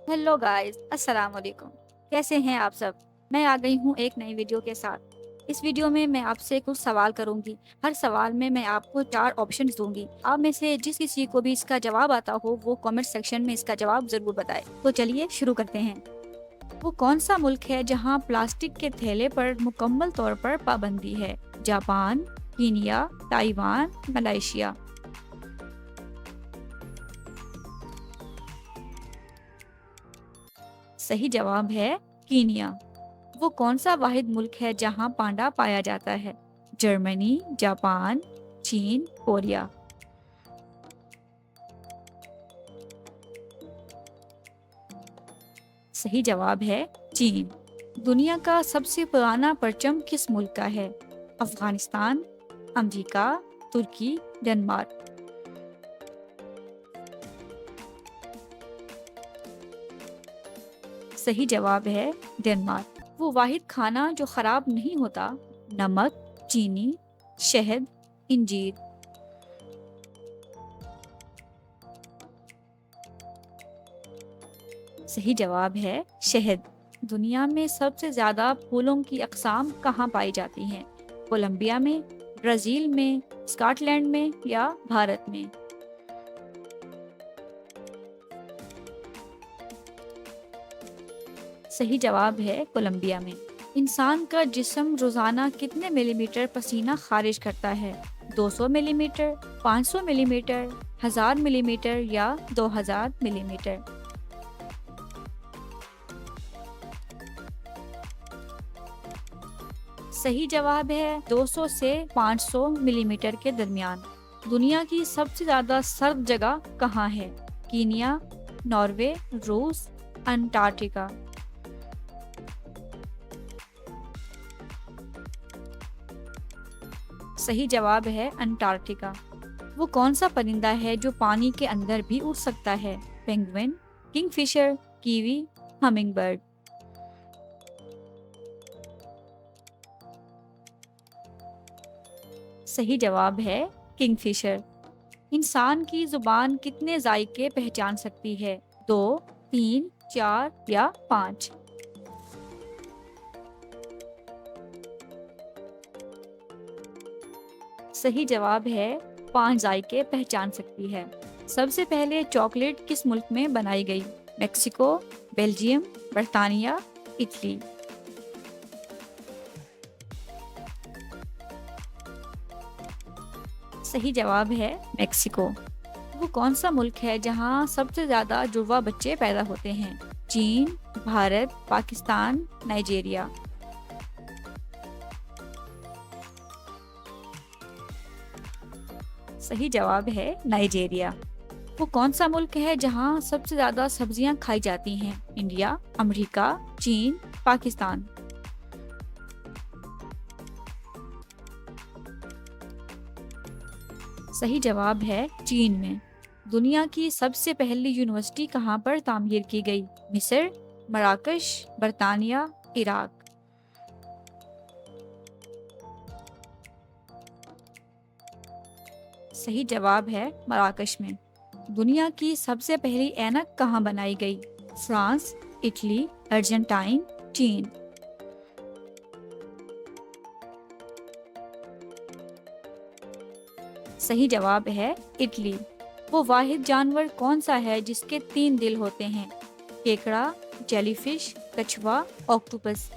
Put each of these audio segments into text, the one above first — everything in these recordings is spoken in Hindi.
हेलो गाइस, अस्सलाम वालेकुम। कैसे हैं आप सब? मैं आ गई हूँ एक नई वीडियो के साथ। इस वीडियो में मैं आपसे कुछ सवाल करूंगी। हर सवाल में मैं आपको 4 ऑप्शंस दूंगी। आप में से जिस किसी को भी इसका जवाब आता हो वो कमेंट सेक्शन में इसका जवाब जरूर बताए। तो चलिए शुरू करते हैं। वो कौन सा मुल्क है जहाँ प्लास्टिक के थैले पर मुकम्मल तौर पर पाबंदी है? Japan, Kenya, Taiwan, Malaysia. सही जवाब है कीनिया। वो कौन सा वाहिद मुल्क है जहां पांडा पाया जाता है? जर्मनी, जापान, चीन, कोरिया। सही जवाब है चीन। दुनिया का सबसे पुराना परचम किस मुल्क का है? अफगानिस्तान, अमेरिका, तुर्की, डेनमार्क। सही जवाब है डेनमार्क। वो वाहिद खाना जो खराब नहीं होता? नमक, चीनी, शहद, इंजीर। सही जवाब है शहद। दुनिया में सबसे ज्यादा फूलों की अकसाम कहाँ पाई जाती हैं? कोलंबिया में, ब्राजील में, स्कॉटलैंड में या भारत में। सही जवाब है कोलंबिया में। इंसान का जिस्म रोजाना कितने मिलीमीटर पसीना खारिज करता है? 200 मिलीमीटर, 500 मिलीमीटर, 1000 मिलीमीटर या 2000 मिलीमीटर। सही जवाब है 200 से 500 मिलीमीटर के दरमियान। दुनिया की सबसे ज्यादा सर्द जगह कहाँ है? कीनिया, नॉर्वे, रूस, अंटार्कटिका। सही जवाब है अंटार्कटिका। वो कौन सा परिंदा है जो पानी के अंदर भी उड़ सकता है? Penguin, Kingfisher, kiwi, hummingbird. सही जवाब है किंगफिशर। इंसान की जुबान कितने जायके पहचान सकती है? 2, 3, 4 या 5। सही जवाब है 5 जायके पहचान सकती है। सबसे पहले चॉकलेट किस मुल्क में बनाई गई? मेक्सिको, बेल्जियम, बर्तानिया, इटली। सही जवाब है मेक्सिको। वो कौन सा मुल्क है जहाँ सबसे ज्यादा जुड़वा बच्चे पैदा होते हैं? चीन, भारत, पाकिस्तान, नाइजीरिया। सही जवाब है नाइजीरिया। वो कौन सा मुल्क है जहाँ सबसे ज्यादा सब्जियां खाई जाती हैं? इंडिया, अमेरिका, चीन, पाकिस्तान। सही जवाब है चीन में। दुनिया की सबसे पहली यूनिवर्सिटी कहाँ पर तामीर की गई? मिस्र, मराकश, बर्तानिया, इराक। सही जवाब है मराकश में। दुनिया की सबसे पहली ऐनक कहाँ बनाई गई? फ्रांस, इटली, अर्जेंटाइन, चीन। सही जवाब है इटली। वो वाहिद जानवर कौन सा है जिसके 3 दिल होते हैं? केकड़ा, जेलीफिश, कछुआ, ऑक्टोपस।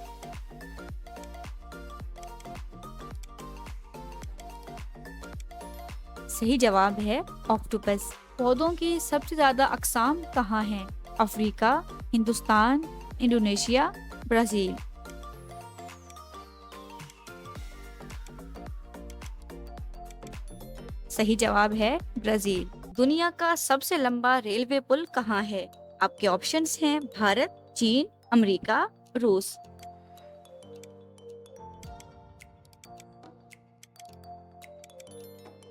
सही जवाब है ऑक्टोपस। पौधों की सबसे ज्यादा अकसाम कहाँ हैं? Africa, Hindustan, Indonesia, Brazil. सही जवाब है ब्राजील। दुनिया का सबसे लंबा रेलवे पुल कहाँ है? आपके ऑप्शंस हैं भारत, चीन, अमेरिका, रूस।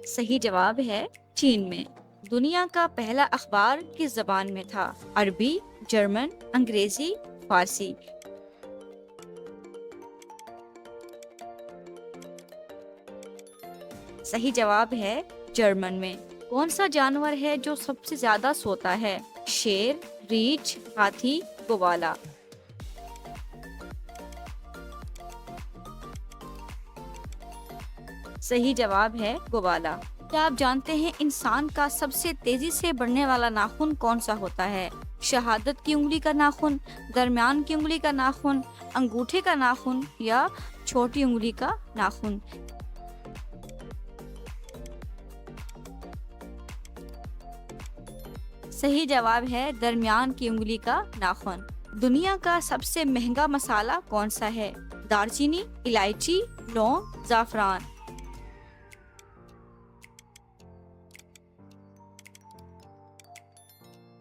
सही जवाब है चीन में। दुनिया का पहला अखबार किस जबान में था? अरबी, जर्मन, अंग्रेजी, फारसी। सही जवाब है जर्मन में। कौन सा जानवर है जो सबसे ज्यादा सोता है? शेर, रीछ, हाथी, ग्वाला। सही जवाब है ग्वाला। क्या आप जानते हैं इंसान का सबसे तेजी से बढ़ने वाला नाखून कौन सा होता है? शहादत की उंगली का नाखून, दरमियान की उंगली का नाखून, अंगूठे का नाखून या छोटी उंगली का नाखून? सही जवाब है दरमियान की उंगली का नाखून। दुनिया का सबसे महंगा मसाला कौन सा है? दालचीनी, इलायची, लौंग, जाफरान।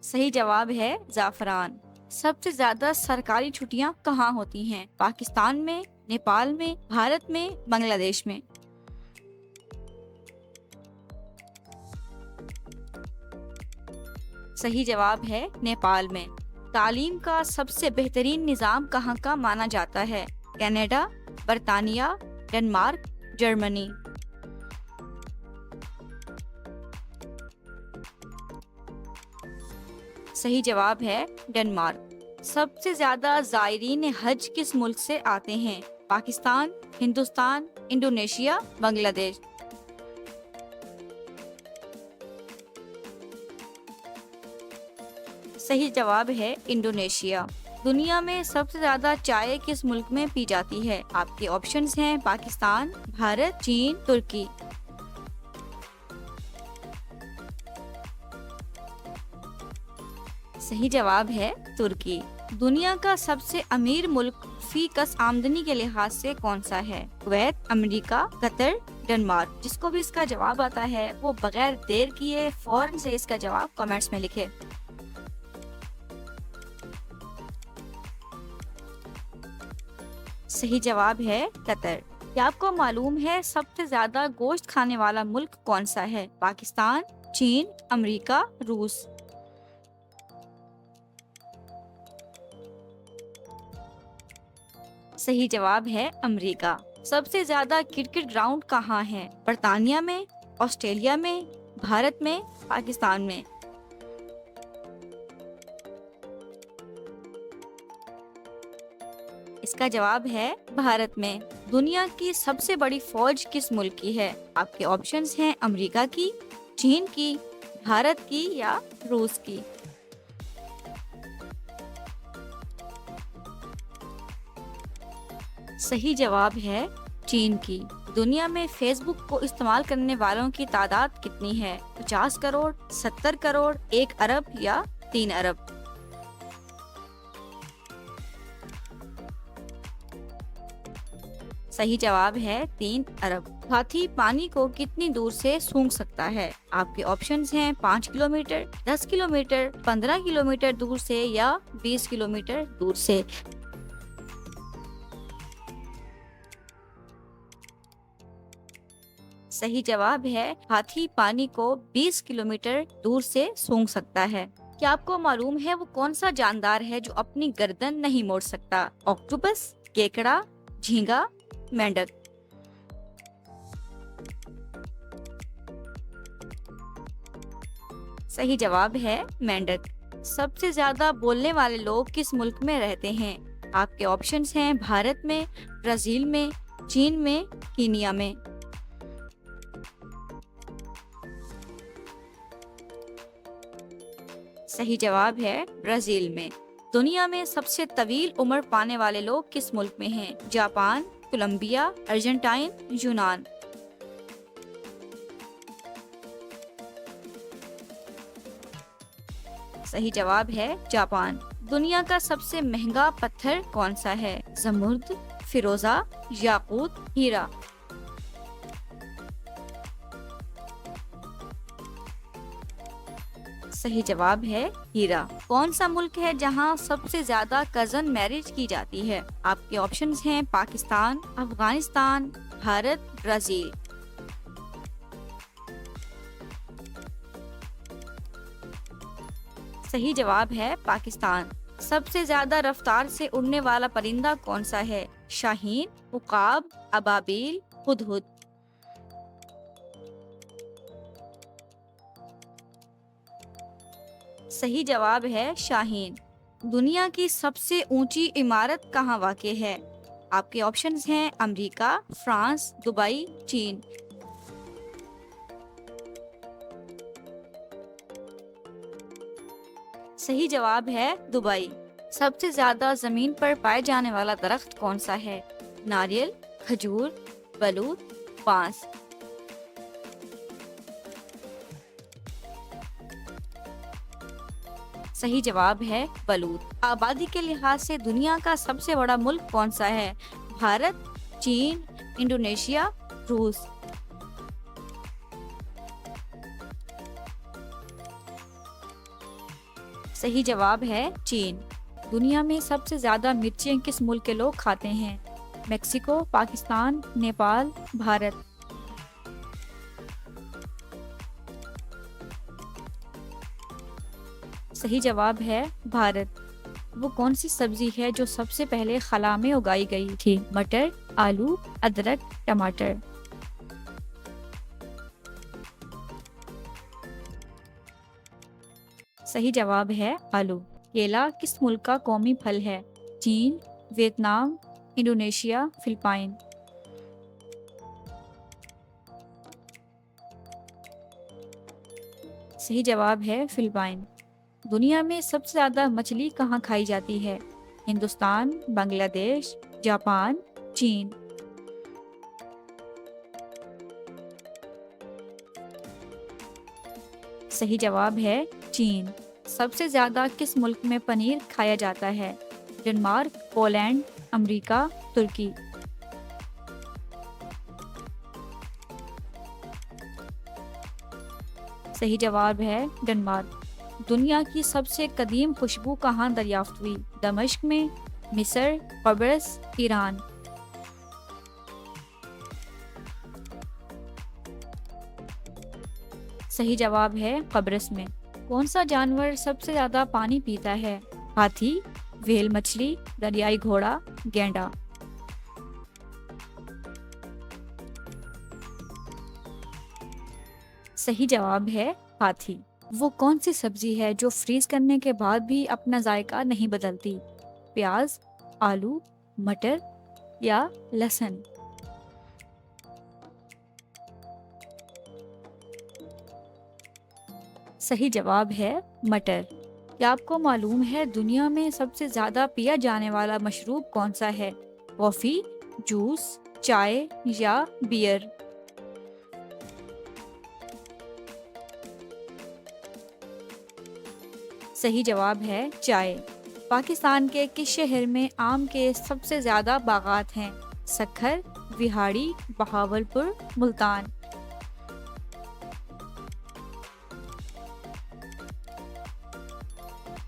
सही जवाब है जाफरान। सबसे ज्यादा सरकारी छुट्टियां कहाँ होती हैं? पाकिस्तान में, नेपाल में, भारत में, बांग्लादेश में? सही जवाब है नेपाल में। तालीम का सबसे बेहतरीन निज़ाम कहाँ का माना जाता है? कनाडा, बर्तानिया, डेनमार्क, जर्मनी? सही जवाब है डेनमार्क। सबसे ज्यादा जायरीन हज किस मुल्क से आते हैं? पाकिस्तान, हिंदुस्तान, इंडोनेशिया, बांग्लादेश? सही जवाब है इंडोनेशिया। दुनिया में सबसे ज्यादा चाय किस मुल्क में पी जाती है? आपके ऑप्शंस हैं पाकिस्तान, भारत, चीन, तुर्की। सही जवाब है तुर्की। दुनिया का सबसे अमीर मुल्क फीकस आमदनी के लिहाज से कौन सा है? Kuwait, America, Qatar, Denmark? जिसको भी इसका जवाब आता है वो बगैर देर किए फौरन से इसका जवाब कमेंट्स में लिखे। सही जवाब है कतर। क्या आपको मालूम है सबसे ज्यादा गोश्त खाने वाला मुल्क कौन सा है? पाकिस्तान, चीन, अमेरिका, रूस? सही जवाब है अमेरिका। सबसे ज्यादा क्रिकेट ग्राउंड कहाँ है? बर्तानिया में, ऑस्ट्रेलिया में, भारत में, पाकिस्तान में? इसका जवाब है भारत में। दुनिया की सबसे बड़ी फौज किस मुल्क की है? आपके ऑप्शंस हैं अमेरिका की, चीन की, भारत की या रूस की? सही जवाब है चीन की। दुनिया में फेसबुक को इस्तेमाल करने वालों की तादाद कितनी है? 50 करोड़, 70 करोड़, 1 अरब या 3 अरब? सही जवाब है 3 अरब। हाथी पानी को कितनी दूर से सूंघ सकता है? आपके ऑप्शंस हैं 5 किलोमीटर, 10 किलोमीटर, 15 किलोमीटर दूर से या 20 किलोमीटर दूर से? सही जवाब है हाथी पानी को 20 किलोमीटर दूर से सूंघ सकता है। क्या आपको मालूम है वो कौन सा जानदार है जो अपनी गर्दन नहीं मोड़ सकता? ऑक्टोपस, केकड़ा, झींगा, मेंढक? सही जवाब है मेंढक। सबसे ज्यादा बोलने वाले लोग किस मुल्क में रहते हैं? आपके ऑप्शंस हैं भारत में, ब्राजील में, चीन में, कीनिया में? सही जवाब है ब्राजील में। दुनिया में सबसे तवील उम्र पाने वाले लोग किस मुल्क में हैं? जापान, कोलंबिया, अर्जेंटाइन, यूनान? सही जवाब है जापान। दुनिया का सबसे महंगा पत्थर कौन सा है? जमुर्द, फिरोजा, याकूत, हीरा? सही जवाब है हीरा। कौन सा मुल्क है जहां सबसे ज्यादा कजन मैरिज की जाती है? आपके ऑप्शंस हैं पाकिस्तान, अफगानिस्तान, भारत, ब्राजील? सही जवाब है पाकिस्तान। सबसे ज्यादा रफ्तार से उड़ने वाला परिंदा कौन सा है? शाहीन, उकाब, अबाबील, हुदहुद? सही जवाब है शाहीन। दुनिया की सबसे ऊंची इमारत कहाँ वाक़ है? आपके ऑप्शंस हैं अमेरिका, फ्रांस, दुबई, चीन। सही जवाब है दुबई। सबसे ज्यादा जमीन पर पाए जाने वाला दरख्त कौन सा है? नारियल, खजूर, बलूत, बांस। सही जवाब है बलूत। आबादी के लिहाज से दुनिया का सबसे बड़ा मुल्क कौन सा है? भारत, चीन, इंडोनेशिया, रूस। सही जवाब है चीन। दुनिया में सबसे ज्यादा मिर्चें किस मुल्क के लोग खाते हैं? मेक्सिको, पाकिस्तान, नेपाल, भारत। सही जवाब है भारत। वो कौन सी सब्जी है जो सबसे पहले खला में उगाई गई थी? मटर, आलू, अदरक, टमाटर। सही जवाब है आलू। केला किस मुल्क का कौमी फल है? चीन, वियतनाम, इंडोनेशिया, फिलिपाइन। सही जवाब है फिलिपाइन। दुनिया में सबसे ज्यादा मछली कहाँ खाई जाती है? हिंदुस्तान, बांग्लादेश, जापान, चीन। सही जवाब है चीन। सबसे ज्यादा किस मुल्क में पनीर खाया जाता है? डेनमार्क, पोलैंड, अमेरिका, तुर्की। सही जवाब है डेनमार्क। दुनिया की सबसे कदीम खुशबू कहाँ दरियाफ्त हुई? दमिश्क में, मिस्र, कब्रस, ईरान। सही जवाब है कब्रस में। कौन सा जानवर सबसे ज्यादा पानी पीता है? हाथी, व्हेल मछली, दरियाई घोड़ा, गैंडा। सही जवाब है हाथी। वो कौन सी सब्जी है जो फ्रीज करने के बाद भी अपना जायका नहीं बदलती? प्याज, आलू, मटर या लहसुन। सही जवाब है मटर। क्या आपको मालूम है दुनिया में सबसे ज्यादा पिया जाने वाला मशरूब कौन सा है? कॉफी, जूस, चाय या बियर। सही जवाब है चाय। पाकिस्तान के किस शहर में आम के सबसे ज्यादा बागात हैं? सक्खर, विहाड़ी, बहावलपुर, मुल्तान।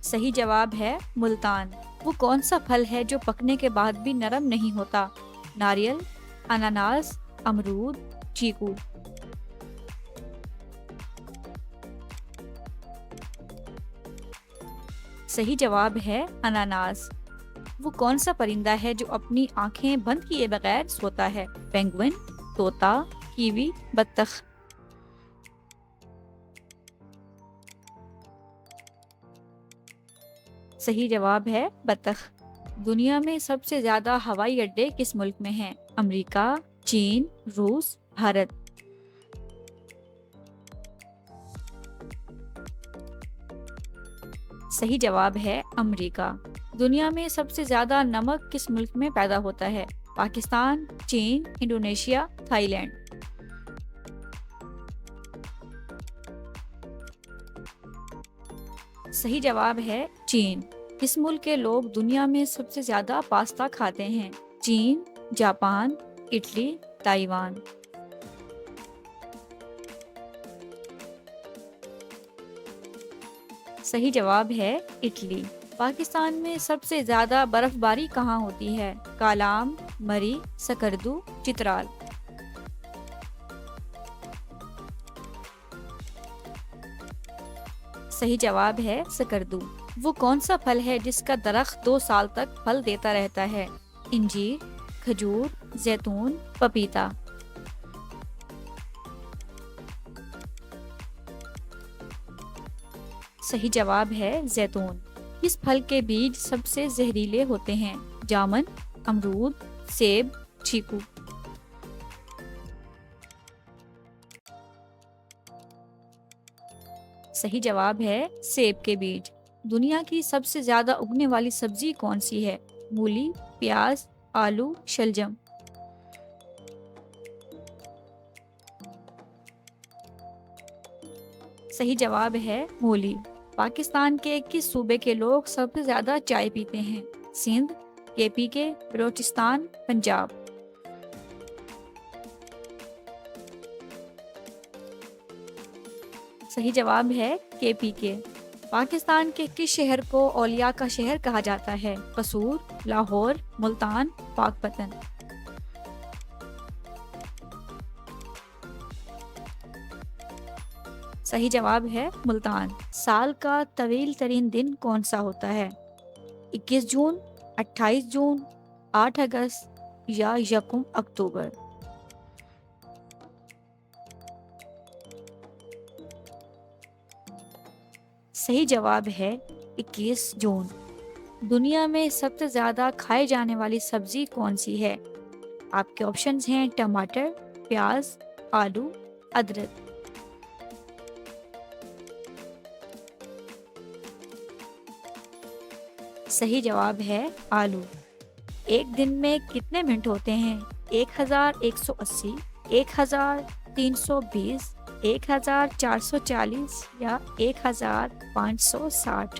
सही जवाब है मुल्तान। वो कौन सा फल है जो पकने के बाद भी नरम नहीं होता? नारियल, अनानास, अमरूद, चीकू। सही जवाब है अनानास। वो कौन सा परिंदा है जो अपनी आंखें बंद किए बगैर सोता है? पेंगुइन, तोता, कीवी, बत्तख। सही जवाब है बत्तख। दुनिया में सबसे ज्यादा हवाई अड्डे किस मुल्क में हैं? अमेरिका, चीन, रूस, भारत। सही जवाब है अमेरिका। दुनिया में सबसे ज्यादा नमक किस मुल्क में पैदा होता है? पाकिस्तान, चीन, इंडोनेशिया, थाईलैंड। सही जवाब है चीन। किस मुल्क के लोग दुनिया में सबसे ज्यादा पास्ता खाते हैं? चीन, जापान, इटली, ताइवान। सही जवाब है इटली। पाकिस्तान में सबसे ज्यादा बर्फबारी कहाँ होती है? कालाम, मरी, सकरदू, चित्राल। सही जवाब है सकरदू। वो कौन सा फल है जिसका दरख्त 2 साल तक फल देता रहता है? इंजीर, खजूर, जैतून, पपीता। सही जवाब है जैतून। किस फल के बीज सबसे जहरीले होते हैं? जामुन, अमरूद, सेब, चीकू। सही जवाब है सेब के बीज। दुनिया की सबसे ज्यादा उगने वाली सब्जी कौन सी है? मूली, प्याज, आलू, शलजम। सही जवाब है मूली। पाकिस्तान के किस सूबे के लोग सबसे ज्यादा चाय पीते हैं? सिंध, केपी के, बलोचिस्तान, पंजाब। सही जवाब है केपी के। पाकिस्तान के किस शहर को औलिया का शहर कहा जाता है? कसूर, लाहौर, मुल्तान, पाकपतन। सही जवाब है मुल्तान। साल का तवील तरीन दिन कौन सा होता है? 21 जून, 28 जून, 8 अगस्त या यकम अक्टूबर। सही जवाब है 21 जून। दुनिया में सबसे ज्यादा खाए जाने वाली सब्जी कौन सी है? आपके ऑप्शंस हैं टमाटर, प्याज, आलू, अदरक। सही जवाब है आलू। एक दिन में कितने मिनट होते हैं? 1180, 1320, 1440 या 1560।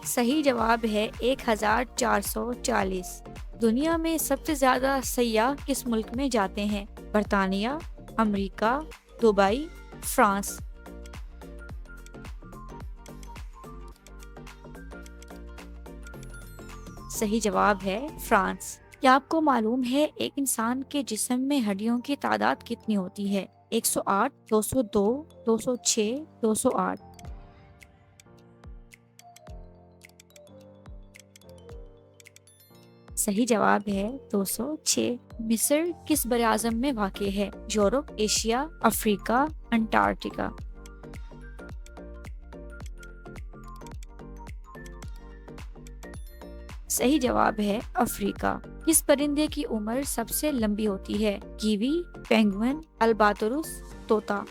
सही जवाब है 1440। दुनिया में सबसे ज्यादा सयाह किस मुल्क में जाते हैं? बर्तानिया, अमेरिका, दुबई, फ्रांस। सही जवाब है फ्रांस। क्या आपको मालूम है एक इंसान के जिस्म में हड्डियों की तादाद कितनी होती है? 108, 202, 206, 208। सही जवाब है 206। मिस्र किस बरआज़म में वाक़ई है? Europe, Asia, Africa, Antarctica. सही जवाब है अफ्रीका। किस परिंदे की उम्र सबसे लंबी होती है? कीवी, पेंगुइन, अल्बातोरुस, तोता।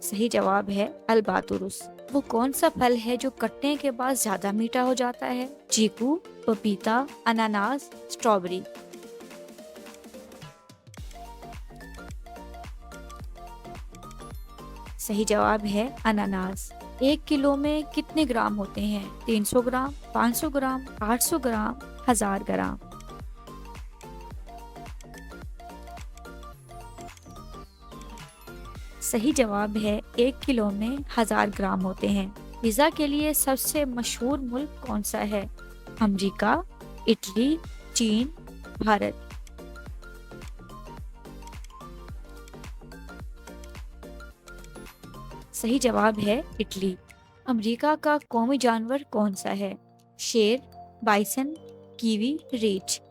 सही जवाब है अल्बातोरुस। वो कौन सा फल है जो कटने के बाद ज्यादा मीठा हो जाता है? चीकू, पपीता, अनानास, स्ट्रॉबेरी। सही जवाब है अनानास। 1 किलो में कितने ग्राम होते हैं? 300 ग्राम, 500 ग्राम, 800 ग्राम, 1000 ग्राम। सही जवाब है 1 किलो में 1000 ग्राम होते हैं। पिज्जा के लिए सबसे मशहूर मुल्क कौन सा है? अमेरिका, इटली, चीन, भारत। सही जवाब है इटली। अमेरिका का कौमी जानवर कौन सा है? शेर, बाइसन, कीवी, रीछ।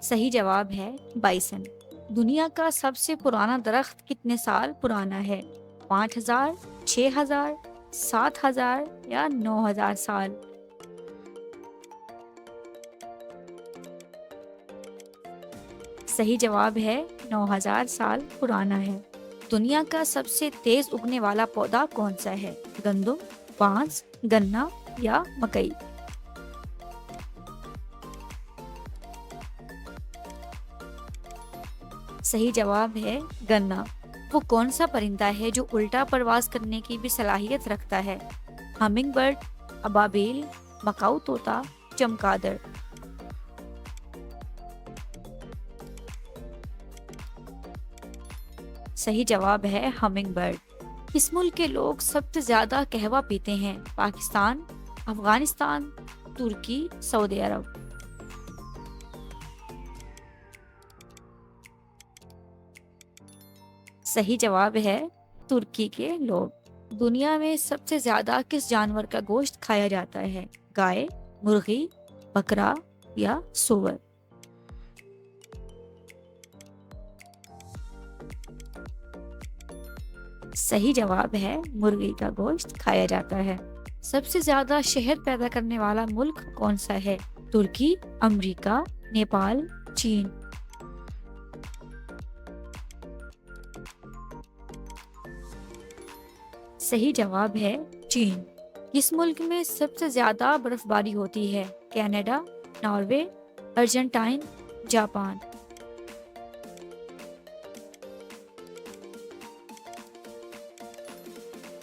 सही जवाब है बाइसन। दुनिया का सबसे पुराना दरख्त कितने साल पुराना है? 5000, 6000, 7000 या 9000 साल। सही जवाब है 9000 साल पुराना है। दुनिया का सबसे तेज उगने वाला पौधा कौन सा है? गंदम, बांस, गन्ना या मकई। सही जवाब है गन्ना। वो कौन सा परिंदा है जो उल्टा परवाज करने की भी सलाहियत रखता है? हमिंग बर्ड, अबाबील, मकाऊ तोता, चमगादड़। सही जवाब है हमिंग बर्ड। किस मुल्क के लोग सबसे ज्यादा कहवा पीते हैं? पाकिस्तान, अफगानिस्तान, तुर्की, सऊदी अरब। सही जवाब है तुर्की के लोग। दुनिया में सबसे ज्यादा किस जानवर का गोश्त खाया जाता है? गाय, मुर्गी, बकरा या सूअर? सही जवाब है, मुर्गी का गोश्त खाया जाता है। सबसे ज्यादा शहद पैदा करने वाला मुल्क कौन सा है? तुर्की, अमेरिका, नेपाल, चीन? सही जवाब है चीन। किस मुल्क में सबसे ज्यादा बर्फबारी होती है? Canada, Norway, Argentine, Japan?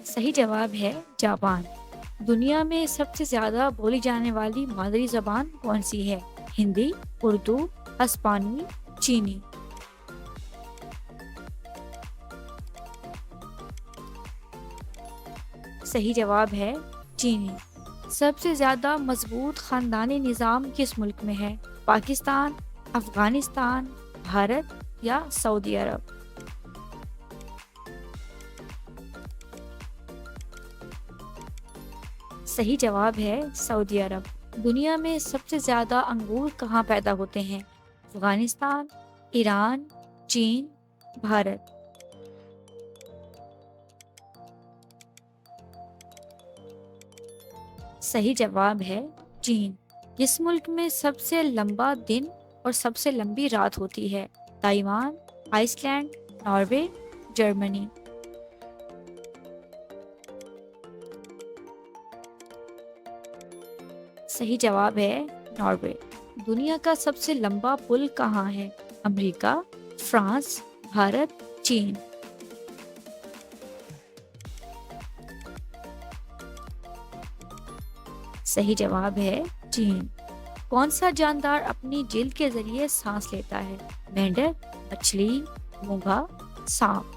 सही जवाब है जापान। दुनिया में सबसे ज्यादा बोली जाने वाली मादरी जबान कौन सी है? हिंदी, उर्दू, हिस्पानी, चीनी? सही जवाब है चीनी। सबसे ज्यादा मजबूत खानदानी निज़ाम किस मुल्क में है? पाकिस्तान, अफगानिस्तान, भारत या सऊदी अरब? सही जवाब है सऊदी अरब। दुनिया में सबसे ज्यादा अंगूर कहाँ पैदा होते हैं? अफगानिस्तान, ईरान, चीन, भारत? सही जवाब है चीन। किस मुल्क में सबसे लंबा दिन और सबसे लंबी रात होती है? Taiwan, Iceland, Norway, Germany? सही जवाब है नॉर्वे। दुनिया का सबसे लंबा पुल कहाँ है? अमेरिका, फ्रांस, भारत, चीन? सही जवाब है चीन। कौन सा जानदार अपनी जील के जरिए सांस लेता है? मेंढक, मछली, मूंगा, सांप?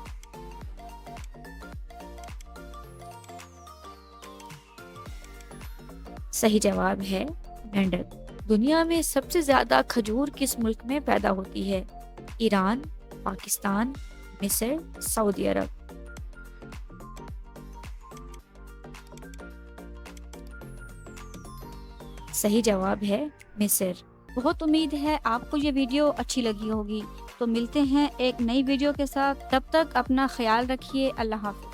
सही जवाब है मेंढक। दुनिया में सबसे ज्यादा खजूर किस मुल्क में पैदा होती है? ईरान, पाकिस्तान, मिस्र, सऊदी अरब? सही जवाब है मिस्र। बहुत उम्मीद है आपको ये वीडियो अच्छी लगी होगी। तो मिलते हैं एक नई वीडियो के साथ। तब तक अपना ख्याल रखिए। अल्लाह हाफ़िज़।